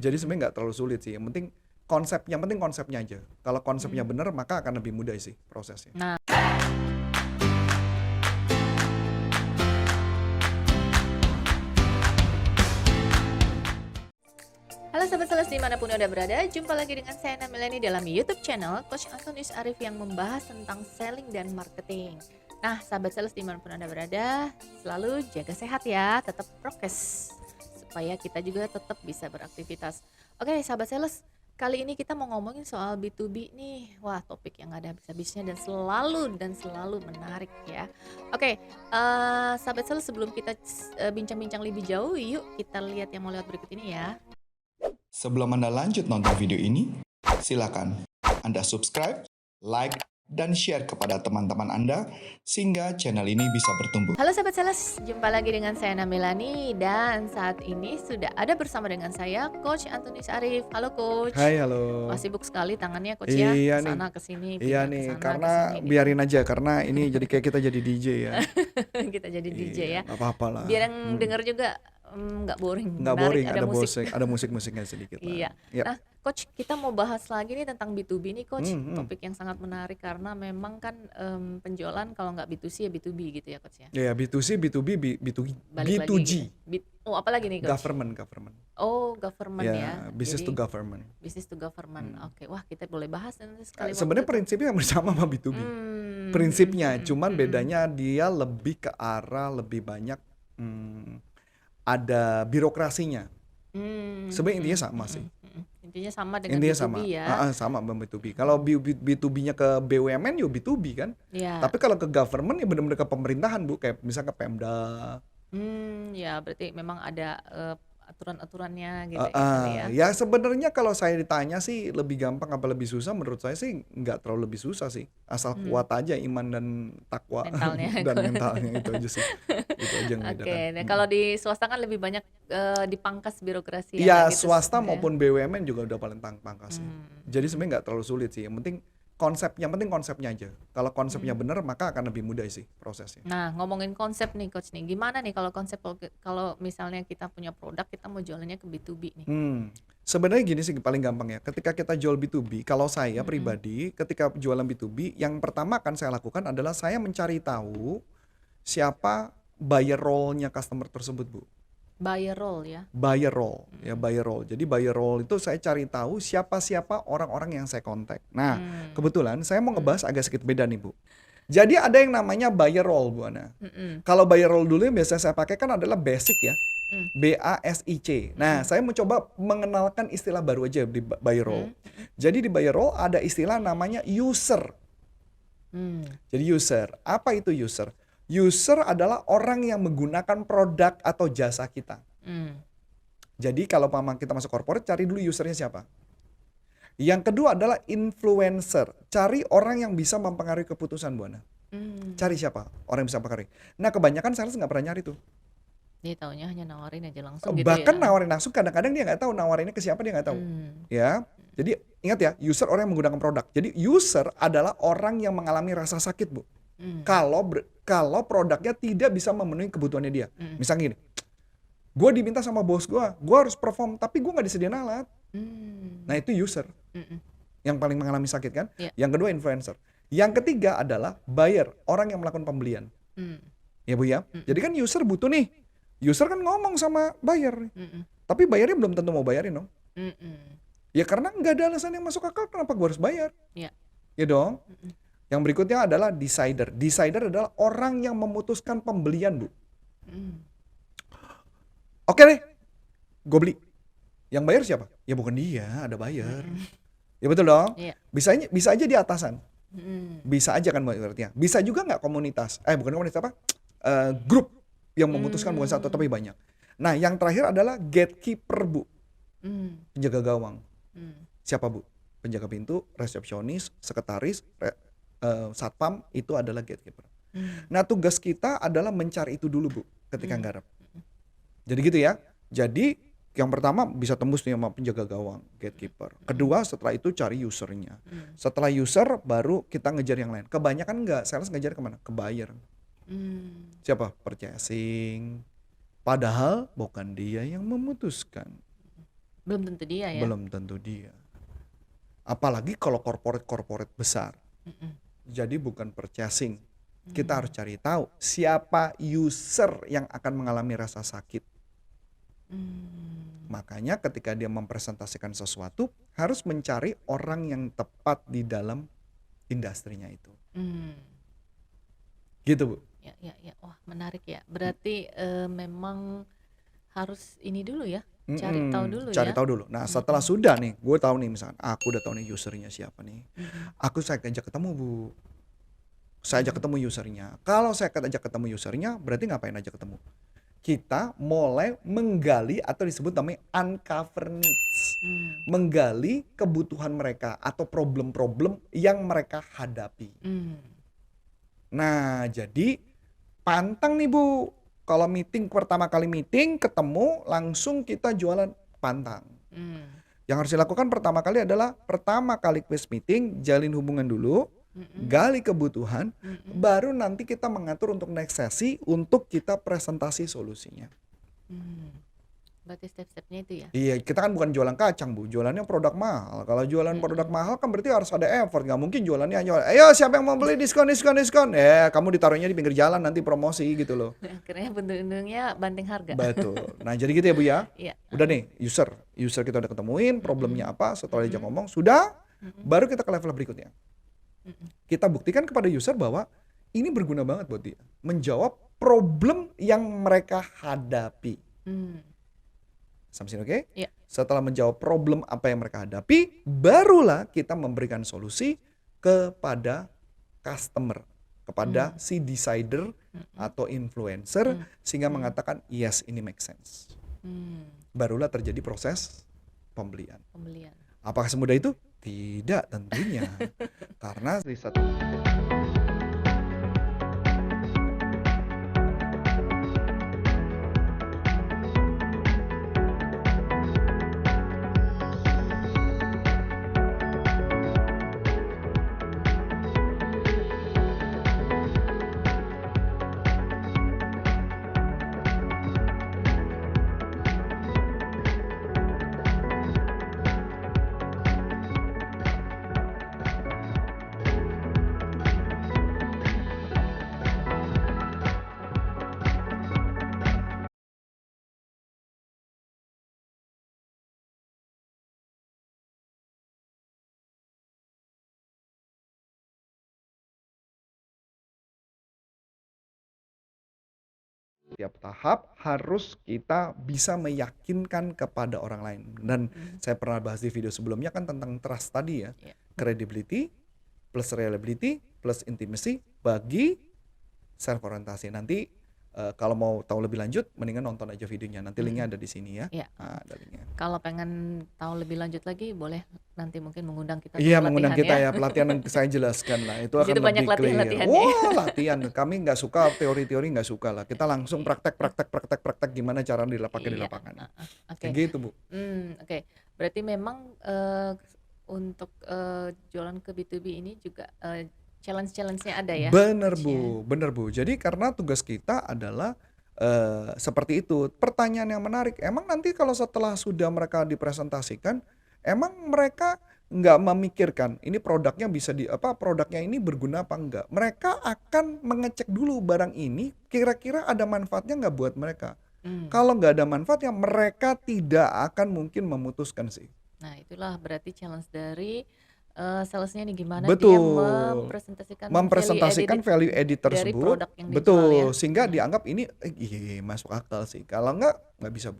Jadi sebenarnya nggak terlalu sulit sih. Yang penting konsepnya aja. Kalau konsepnya Hmm. bener maka akan lebih mudah sih prosesnya. Nah, halo Sobat Sales dimanapun Anda berada, jumpa lagi dengan saya Namelani dalam YouTube channel Coach Antonius Arif yang membahas tentang selling dan marketing. Nah, Sahabat Sales dimanapun Anda berada, selalu jaga sehat ya, tetap prokes, supaya kita juga tetap bisa beraktivitas. Oke, Sahabat Sales, kali ini kita mau ngomongin soal B2B nih. Wah, topik yang gak ada habis-habisnya dan selalu menarik ya. Oke, Sahabat Sales, sebelum kita bincang-bincang lebih jauh, yuk kita lihat yang mau lewat berikut ini ya. Sebelum Anda lanjut nonton video ini, silakan Anda subscribe, like, dan share kepada teman-teman Anda sehingga channel ini bisa bertumbuh. Halo Sobat Sales, jumpa lagi dengan saya Namelani dan saat ini sudah ada bersama dengan saya Coach Antonius Arif. Halo Coach. Hai, halo. Wah, sibuk sekali tangannya Coach ya, Iya nih. kesana kesini, Iya pindah nih, kesana karena kesini gitu. biarin aja karena ini jadi kayak kita jadi DJ ya. Kita jadi DJ Iya, ya. nggak apa-apa lah. Biar yang denger juga nggak boring, Nggak menarik, boring, ada musik. ada musik-musiknya sedikit lah. Iya. Yap. Nah, Coach, kita mau bahas lagi nih tentang B2B nih, Coach. Hmm, hmm. Topik yang sangat menarik karena memang kan penjualan kalau nggak B2C ya B2B gitu ya, Coach ya. Ya, B2C, B2B, Balik lagi B2G, gitu. Oh, apa lagi nih, Coach? government. Oh, government ya. Ya, business to Jadi government. business to government. Oke, wah kita boleh bahas nanti sekali Sebenarnya waktu tuh. prinsipnya yang bersama sama B2B. Prinsipnya, cuman bedanya dia lebih ke arah lebih banyak ada birokrasinya. Sebenarnya intinya sama sih. Intinya sama dengan Intinya B2B sama. ya. Sama sama B2B. Kalau B2B-nya ke BUMN ya B2B kan. Ya. Tapi kalau ke government ya benar-benar ke pemerintahan, Bu, kayak misalnya ke Pemda. Ya berarti memang ada aturan-aturannya gitu ya kali ya. Ya sebenarnya kalau saya ditanya sih lebih gampang apa lebih susah, menurut saya sih nggak terlalu lebih susah sih. Asal kuat aja iman dan takwa Mentalnya dan kuat. mentalnya itu aja sih. Itu aja yang Oke, membedakan. nah kalau di swasta kan lebih banyak dipangkas birokrasi ya Iya, nggak gitu swasta sebenarnya. maupun BUMN juga udah paling pangkas sih. Jadi sebenarnya nggak terlalu sulit sih. Yang penting konsepnya aja. Kalau konsepnya bener maka akan lebih mudah sih prosesnya. Nah, ngomongin konsep nih Coach nih, gimana nih kalau konsep kalau misalnya kita punya produk kita mau jualannya ke B2B nih? Sebenarnya gini sih paling gampang ya. Ketika kita jual B2B, kalau saya pribadi ketika jualan B2B, yang pertama akan saya lakukan adalah saya mencari tahu siapa buyer role-nya customer tersebut, Bu. Buyer role ya. Buyer role, ya buyer role. Jadi buyer role itu saya cari tahu siapa-siapa orang-orang yang saya kontak. Nah, kebetulan saya mau ngebahas agak sedikit beda nih, Bu. Jadi ada yang namanya buyer role, Bu Ana. Kalau buyer role dulu yang biasa saya pakai kan adalah basic ya. BASIC. Nah, saya mencoba mengenalkan istilah baru aja di buyer role. Jadi di buyer role ada istilah namanya user. Jadi user, apa itu user? User adalah orang yang menggunakan produk atau jasa kita. Jadi kalau kita masuk corporate, cari dulu usernya siapa. Yang kedua adalah influencer. Cari orang yang bisa mempengaruhi keputusan, Bu Ana. Cari siapa? Orang yang bisa mempengaruhi. Nah, kebanyakan sales nggak pernah nyari tuh. Dia taunya hanya nawarin aja langsung gitu Bahkan ya. nawarin langsung, kadang-kadang dia nggak tahu nawarinnya ke siapa, dia nggak tahu. Ya, jadi ingat ya, user orang yang menggunakan produk. Jadi user adalah orang yang mengalami rasa sakit, Bu. Kalau produknya tidak bisa memenuhi kebutuhannya dia. Misalnya gini, gue diminta sama bos gue harus perform, tapi gue nggak disediain alat. Nah itu user, yang paling mengalami sakit kan. Iya. Yang kedua influencer. Yang ketiga adalah buyer, orang yang melakukan pembelian. Ya Bu ya. Jadi kan user butuh nih. User kan ngomong sama buyer nih. Tapi bayarnya belum tentu mau bayarin dong. Ya karena nggak ada alasan yang masuk akal, kenapa gue harus bayar? Iya. Ya dong. Yang berikutnya adalah decider. Decider adalah orang yang memutuskan pembelian, Bu. Oke deh, gue beli. Yang bayar siapa? Ya bukan dia, ada buyer. Ya betul dong. Iya. Bisa aja di atasan. Bisa aja kan artinya. Bisa juga nggak komunitas. Bukan komunitas apa? Grup yang memutuskan bukan satu tapi banyak. Nah yang terakhir adalah gatekeeper, Bu. Penjaga gawang. Siapa, Bu? Penjaga pintu, resepsionis, sekretaris, satpam, itu adalah gatekeeper. Nah tugas kita adalah mencari itu dulu, Bu, ketika nggarap. Jadi gitu ya. Jadi yang pertama bisa tembus nih sama penjaga gawang, gatekeeper. Kedua setelah itu cari usernya. Setelah user baru kita ngejar yang lain. Kebanyakan enggak, sales ngejar kemana? Ke buyer. Siapa? Purchasing. Padahal bukan dia yang memutuskan. Belum tentu dia ya. belum tentu dia. Apalagi kalau corporate besar. Mm-mm. Jadi bukan purchasing. Kita harus cari tahu siapa user yang akan mengalami rasa sakit. Hmm. Makanya ketika dia mempresentasikan sesuatu, harus mencari orang yang tepat di dalam industrinya itu. Hmm. Gitu, Bu. Ya. Wah, menarik ya. Berarti memang harus ini dulu ya, cari tahu dulu Cari ya. tahu dulu. Nah, setelah sudah nih, gue tahu nih misalkan, aku udah tahu nih usernya siapa nih. Saya ajak ketemu, Bu. Saya ajak ketemu usernya. Kalau saya ajak ketemu usernya, berarti ngapain aja ketemu? Kita mulai menggali atau disebut namanya uncover needs. Menggali kebutuhan mereka atau problem-problem yang mereka hadapi. Nah, jadi pantang nih, Bu. Kalau pertama kali meeting ketemu langsung kita jualan, pantang. Yang harus dilakukan pertama kali adalah pertama kali quiz meeting, jalin hubungan dulu, gali kebutuhan, baru nanti kita mengatur untuk next sesi untuk kita presentasi solusinya. Berarti step-stepnya itu ya. Iya, kita kan bukan jualan kacang, Bu. Jualannya produk mahal. Kalau jualan produk mahal kan berarti harus ada effort. Nggak mungkin jualannya hanya, ayo siapa yang mau beli diskon. Kamu ditaruhnya di pinggir jalan nanti promosi gitu loh. Akhirnya bentuk-bentuknya banting harga. Betul. Nah, jadi gitu ya, Bu ya. Iya. Udah nih, user kita udah ketemuin, problemnya apa, setelah diajak ngomong, sudah, baru kita ke level berikutnya. Kita buktikan kepada user bahwa ini berguna banget buat dia. Menjawab problem yang mereka hadapi. Sampai sini oke? Iya. Setelah menjawab problem apa yang mereka hadapi, barulah kita memberikan solusi kepada customer, kepada si decider atau influencer, sehingga mengatakan yes, ini make sense. Barulah terjadi proses pembelian. Apakah semudah itu? Tidak tentunya. Karena di satu tiap tahap harus kita bisa meyakinkan kepada orang lain. Dan saya pernah bahas di video sebelumnya kan tentang trust tadi ya. Credibility plus reliability plus intimacy bagi self orientasi. Nanti kalau mau tahu lebih lanjut mendingan nonton aja videonya. Nanti linknya ada di sini ya. Iya. Nah, ada linknya. Kalau pengen tahu lebih lanjut lagi boleh nanti mungkin mengundang kita. Iya, untuk mengundang pelatihan kita ya. Pelatihan yang saya jelaskan lah. Itu Di situ akan banyak lebih clear. latihan-latihannya. Wah, latihan. Kami nggak suka teori-teori, nggak suka lah. Kita langsung praktek gimana cara pakai di Iya. lapangan. Oke. Kayak gitu, Bu. Oke. Berarti memang untuk jualan ke B2B ini juga challenge-challenge-nya ada ya. Bener, coachnya. Bu. Bener, Bu. Jadi karena tugas kita adalah seperti itu. Pertanyaan yang menarik, emang nanti kalau setelah sudah mereka dipresentasikan, emang mereka nggak memikirkan ini produknya produknya ini berguna apa enggak? Mereka akan mengecek dulu barang ini kira-kira ada manfaatnya nggak buat mereka. Kalau nggak ada manfaatnya, mereka tidak akan mungkin memutuskan sih. Nah, itulah berarti challenge dari salesnya nih, gimana Betul. dia Mempresentasikan value added dari tersebut. produk yang dijual Betul, ya. sehingga dianggap ini masuk akal sih. Kalau nggak bisa, Bu.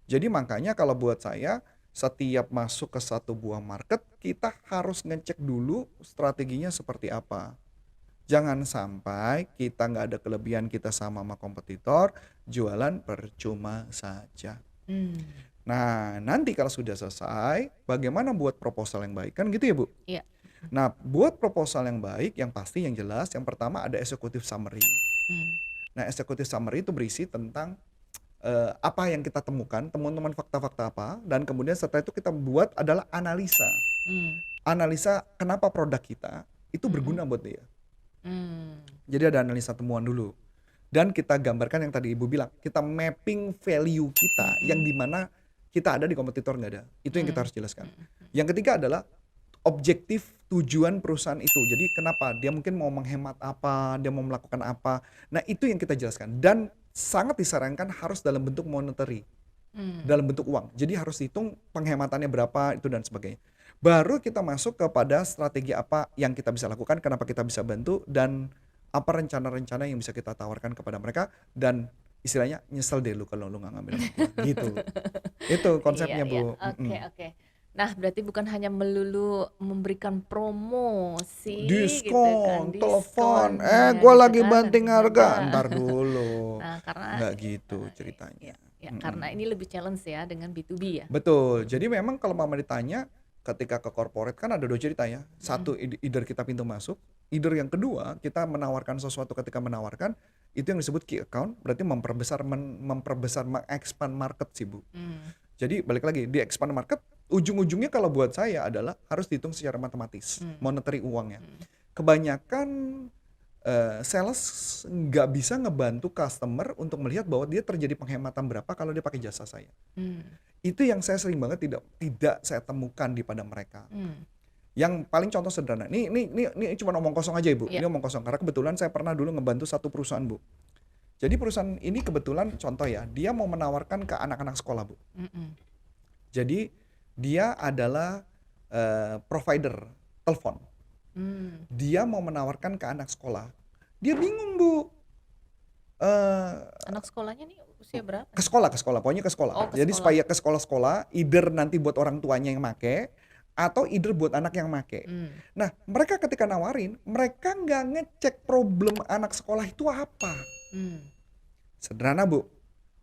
Jadi makanya kalau buat saya, setiap masuk ke satu buah market, kita harus ngecek dulu strateginya seperti apa. Jangan sampai kita nggak ada kelebihan, kita sama kompetitor, jualan percuma saja. Nah, nanti kalau sudah selesai, bagaimana buat proposal yang baik? Kan gitu ya, Bu? Iya. Nah, buat proposal yang baik, yang pasti, yang jelas, yang pertama ada executive summary. Nah, executive summary itu berisi tentang apa yang kita temukan, temuan-temuan fakta-fakta apa, dan kemudian setelah itu kita buat adalah analisa. Analisa kenapa produk kita itu berguna buat dia. Jadi ada analisa temuan dulu. Dan kita gambarkan yang tadi Ibu bilang, kita mapping value kita, yang dimana kita ada di kompetitor nggak ada. Itu yang kita Hmm. harus jelaskan. Hmm. Yang ketiga adalah objektif tujuan perusahaan itu. Jadi kenapa? Dia mungkin mau menghemat apa, dia mau melakukan apa. Nah itu yang kita jelaskan. Dan sangat disarankan harus dalam bentuk monetary, Hmm. dalam bentuk uang. Jadi harus hitung penghematannya berapa itu dan sebagainya. Baru kita masuk kepada strategi apa yang kita bisa lakukan, kenapa kita bisa bantu, dan apa rencana-rencana yang bisa kita tawarkan kepada mereka. Dan istilahnya nyesel deh lu kalau lu nggak ngambil sama gua. Gitu. Itu Iya, konsepnya iya. Bu. Oke, oke. Nah, berarti bukan hanya melulu memberikan promosi gitu kan, Diskon, telepon, diskon ya gua gitu lagi kan, banting tentu harga. saja. Ntar dulu. Nah, karena Nggak gitu ya, ceritanya. karena Mm-mm. ini lebih challenge ya dengan B2B ya. Betul. Jadi memang kalau mama ditanya ketika ke corporate kan ada dua cerita ya. Mm-mm. Satu, either kita pintu masuk. Either yang kedua, kita menawarkan sesuatu ketika menawarkan. Itu yang disebut key account. Berarti memperbesar, mengexpand market sih Bu. Hmm. Jadi balik lagi, di expand market, ujung-ujungnya kalau buat saya adalah harus dihitung secara matematis. Hmm. Monetary uangnya. Hmm. Kebanyakan sales nggak bisa ngebantu customer untuk melihat bahwa dia terjadi penghematan berapa kalau dia pakai jasa saya. Hmm. Itu yang saya sering banget tidak saya temukan di pada mereka. Hmm. Yang paling contoh sederhana. Ini cuma omong kosong aja Ibu. Ya. Ini omong kosong karena kebetulan saya pernah dulu ngebantu satu perusahaan Bu. Jadi perusahaan ini kebetulan contoh ya, dia mau menawarkan ke anak-anak sekolah Bu. Mm-mm. Jadi dia adalah provider telepon. Hmm. Dia mau menawarkan ke anak sekolah. Dia bingung Bu. Anak sekolahnya nih usia berapa? Ke sekolah, pokoknya ke sekolah. Oh, ke Jadi sekolah. supaya ke sekolah-sekolah, either nanti buat orang tuanya yang make, atau either buat anak yang make. Hmm. Nah, mereka ketika nawarin, mereka nggak ngecek problem anak sekolah itu apa. Hmm. Sederhana Bu,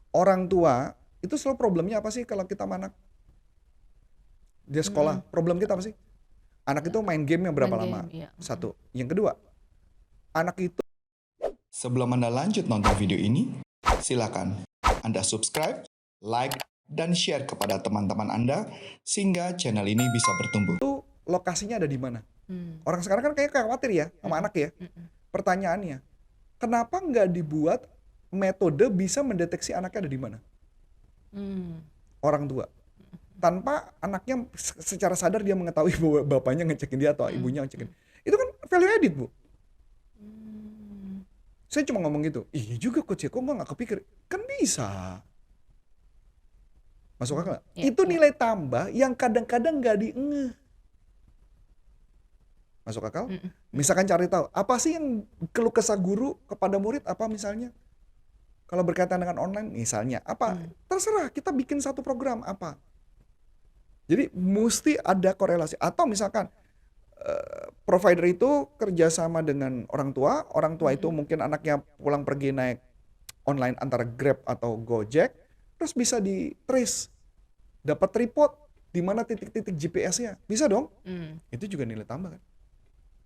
orang tua itu selalu problemnya apa sih kalau kita sama anak? Dia sekolah, problem kita apa sih? Anak itu main game yang berapa Main lama? game, iya. Satu. Yang kedua, anak itu Sebelum Anda lanjut nonton video ini, silakan Anda subscribe, like, dan share kepada teman-teman Anda sehingga channel ini bisa bertumbuh. lokasinya ada di mana? Hmm. Orang sekarang kan kayak khawatir ya sama anak ya. Mm-mm. Pertanyaannya, kenapa nggak dibuat metode bisa mendeteksi anaknya ada di mana? Hmm. Orang tua. Tanpa anaknya secara sadar dia mengetahui bahwa bapaknya ngecekin dia atau ibunya ngecekin. Itu kan value added Bu. Hmm. Saya cuma ngomong gitu. Iya juga coach ya, kok nggak kepikir? Kan bisa. Masuk akal nggak? Iya, Itu iya. nilai tambah yang kadang-kadang nggak diengeh. Masuk akal? Mm-mm. Misalkan cari tahu, apa sih yang keluh kesah guru kepada murid, apa misalnya? Kalau berkaitan dengan online, misalnya, apa? Terserah, kita bikin satu program, apa? Jadi, mesti ada korelasi. Atau misalkan, provider itu kerjasama dengan orang tua itu mungkin anaknya pulang pergi naik online antara Grab atau Gojek, terus bisa di-trace, dapat report, di mana titik-titik GPS-nya. Bisa dong? Hmm. Itu juga nilai tambah kan?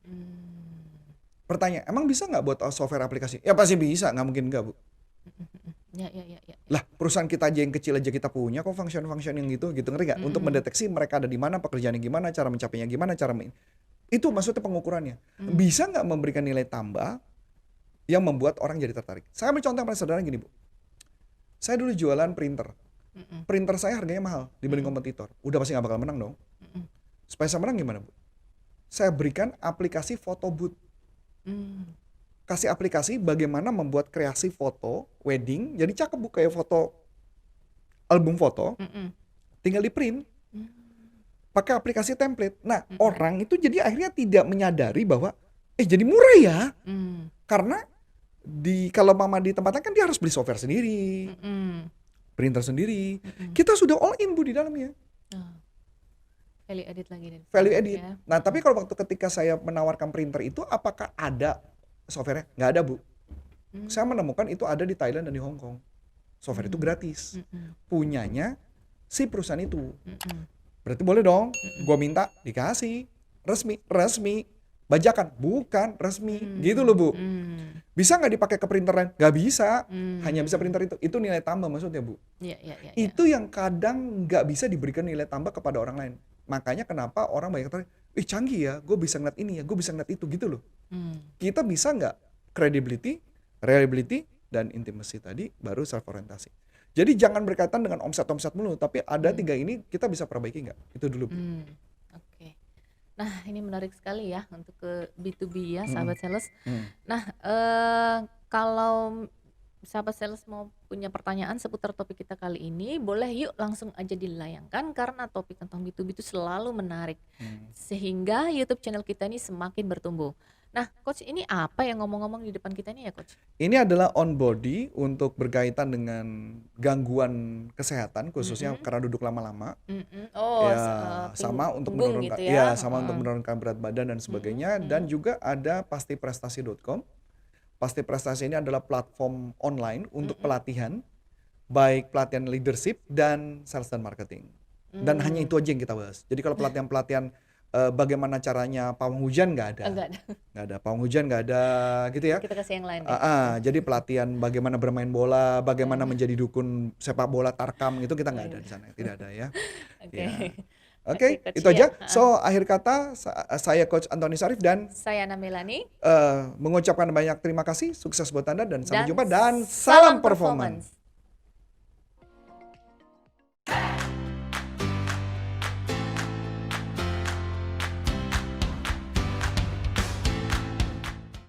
Hmm. Pertanyaan, emang bisa nggak buat software aplikasi? Ya pasti bisa, nggak mungkin nggak Bu. Ya. Lah perusahaan kita aja yang kecil aja kita punya kok function-function yang gitu ngerti nggak? Untuk mendeteksi mereka ada di mana, pekerjaannya gimana, cara mencapainya gimana, itu maksudnya pengukurannya. Bisa nggak memberikan nilai tambah yang membuat orang jadi tertarik? Saya ambil contoh yang paling sederhana gini Bu. Saya dulu jualan printer. Printer saya harganya mahal dibanding kompetitor. Udah pasti nggak bakal menang dong. Supaya saya menang gimana Bu? Saya berikan aplikasi photo booth. Hmm. Kasih aplikasi bagaimana membuat kreasi foto wedding, jadi cakep Bu, kayak foto album foto, Mm-mm. tinggal di print pakai aplikasi template. Nah orang itu jadi akhirnya tidak menyadari bahwa jadi murah ya, Hmm. karena kalau mama di tempatnya kan dia harus beli software sendiri, Mm-mm. printer sendiri. Kita sudah all in Bu di dalamnya, Oh. Value added lagi dan value added. ya. Nah tapi kalau waktu ketika saya menawarkan printer itu, apakah ada softwarenya? Nggak ada Bu. Saya menemukan itu ada di Thailand dan di Hong Kong. Software itu gratis. Punyanya si perusahaan itu. Berarti boleh dong. Gua minta dikasih. Resmi. Bajakan? Bukan resmi. Gitu loh Bu. Bisa nggak dipakai ke printer lain? Nggak bisa. Hanya bisa printer itu. Itu nilai tambah maksudnya Bu. Ya. Itu yang kadang nggak bisa diberikan nilai tambah kepada orang lain. Makanya kenapa orang banyak tertarik, canggih ya, gue bisa ngeliat ini ya, gue bisa ngeliat itu gitu loh. Kita bisa nggak credibility, reliability, dan intimacy tadi baru self orientasi. Jadi jangan berkaitan dengan omset-omset mulu, tapi ada 3 ini kita bisa perbaiki nggak? Itu dulu, Bu. Oke. Nah, ini menarik sekali ya untuk ke B2B ya, Mhm, sahabat sales. mhm. Nah, kalau sahabat sales mau punya pertanyaan seputar topik kita kali ini, boleh yuk langsung aja dilayangkan karena topik tentang B2B itu selalu menarik. Hmm. Sehingga YouTube channel kita ini semakin bertumbuh. Nah, Coach, ini apa yang ngomong-ngomong di depan kita ini ya, Coach? Ini adalah on body untuk berkaitan dengan gangguan kesehatan khususnya Mhm, karena duduk lama-lama. Oh, Ya, sama untuk punggung menurunkan gitu ya? sama untuk Heeh. menurunkan berat badan dan Mhm, sebagainya dan mhm, juga ada pastiprestasi.com. Pasti Prestasi ini adalah platform online untuk mhm. pelatihan, baik pelatihan leadership dan sales dan marketing. Dan hanya Mmm, itu aja yang kita bahas. Jadi kalau pelatihan-pelatihan, bagaimana caranya pawang hujan nggak ada, enggak ada. pawang hujan nggak ada gitu ya. Kita kasih yang lain deh. Heeh, jadi pelatihan bagaimana bermain bola, bagaimana Heeh. menjadi dukun sepak bola tarkam itu kita Oh, nggak ada iya. di sana, tidak ada ya. Oke. Ya. Oke, Oke, Coach, itu ya, aja. heeh. So, akhir kata saya Coach Antoni Sarif dan Saya Namelani mengucapkan banyak terima kasih, sukses buat Anda dan sampai dan jumpa dan salam salam performan. performance.